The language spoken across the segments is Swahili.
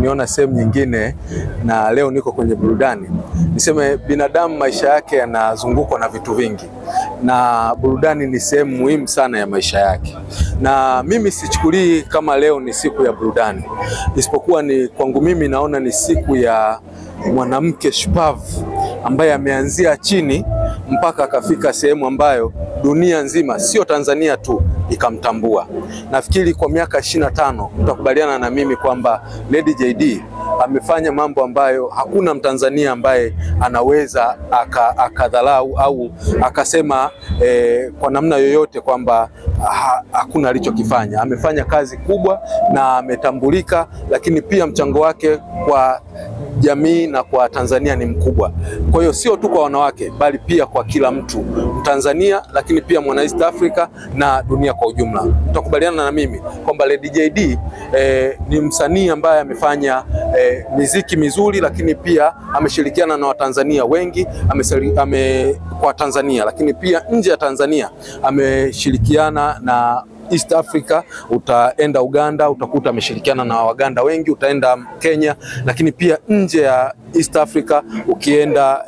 kuniona sehemu nyingine na leo niko kwenye burudani. Niseme binadamu maisha yake yanazungukwa na vitu vingi, na burudani ni sehemu muhimu sana ya maisha yake. Na mimi sichukulii kama leo ni siku ya burudani, isipokuwa ni kwangu mimi naona ni siku ya mwanamke shupavu ambaye ameanzia chini mpaka akafika sehemu ambayo dunia nzima, sio Tanzania tu, ikamtambua. Nafikiri kwa miaka 25 mtakubaliana na mimi kwamba Lady JD amefanya mambo ambayo hakuna Mtanzania ambaye anaweza akadhalau au akasema kwa namna yoyote kwamba hakuna alichokifanya. Amefanya kazi kubwa na ametambulika, lakini pia mchango wake kwa jamii na kwa Tanzania ni mkubwa. Kwa hiyo sio tu kwa wanawake bali pia kwa kila mtu Tanzania, lakini pia mwana East Africa na dunia kwa ujumla. Mtakubaliana na mimi kwamba Lady JD ni msanii ambaye amefanya muziki mizuri, lakini pia ameshirikiana na Watanzania wengi, kwa Tanzania, lakini pia nje ya Tanzania ameshirikiana na East Africa. Utaenda Uganda utakuta ameshirikiana na Waganda wengi, utaenda Kenya, lakini pia nje ya East Africa ukienda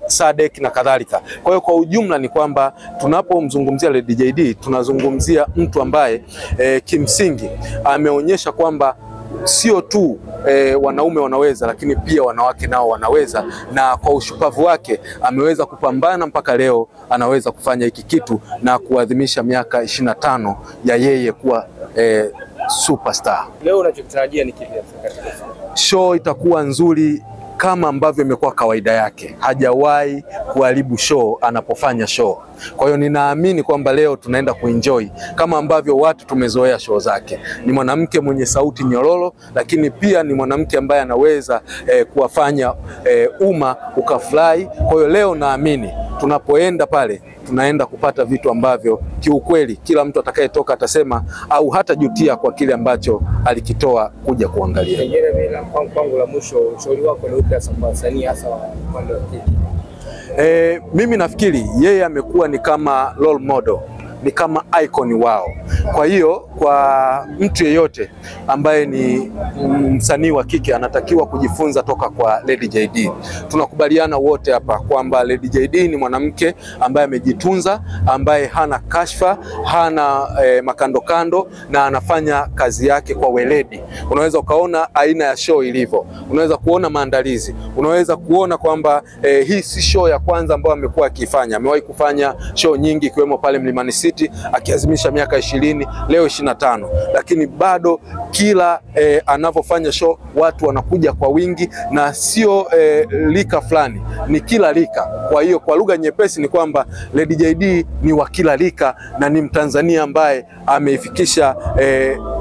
SADC na kadhalika. Kwa hiyo kwa ujumla ni kwamba tunapomzungumzia Lady JD tunazungumzia mtu ambaye kimsingi ameonyesha kwamba sio tu wanaume wanaweza, lakini pia wanawake nao wanaweza, na kwa ushupavu wake ameweza kupambana mpaka leo anaweza kufanya hiki kitu na kuadhimisha miaka 25 ya yeye kuwa superstar. Leo unachotarajia ni kipi? Show itakuwa nzuri kama ambavyo imekuwa kawaida yake. Hajawahi kuharibu show anapofanya show. Kwa hiyo ninaamini kwamba leo tunaenda kuenjoy kama ambavyo watu tumezoea show zake. Ni mwanamke mwenye sauti nyororo, lakini pia ni mwanamke ambaye anaweza kuwafanya ukafly. Kwa hiyo leo naamini tunapoenda pale tunaenda kupata vitu ambavyo kiukweli kila mtu atakayetoka atasema au hata jutia kwa kile ambacho alikitoa kuja kuangalia. Pengine bila mpango la mwisho, ushauri wako ni upi hasa kwa wasanii hasa upande wa kike? Mimi nafikiri yeye amekuwa ni kama role model, ni kama icon wao. Kwa hiyo kwa mtu yeyote ambaye ni msanii wa kike anatakiwa kujifunza toka kwa Lady JD. Tunakubaliana wote hapa kwamba Lady JD ni mwanamke ambaye amejitunza, ambaye hana kashfa, hana makando kando, na anafanya kazi yake kwa weledi. Unaweza ukaona aina ya show ilivyo, unaweza kuona maandalizi, unaweza kuona kwamba hii si show ya kwanza ambayo amekuwa akifanya. Amewahi kufanya show nyingi ikiwemo pale Mlimani City akiazimisha miaka 20, leo 25, lakini bado kila anavyofanya show watu wanakuja kwa wingi, na sio lika fulani, ni kila lika. Kwa hiyo kwa lugha nyepesi ni kwamba Lady JD ni wa kila lika na ni Mtanzania ambaye ameifikisha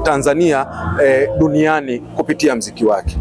Tanzania duniani kupitia mziki wake.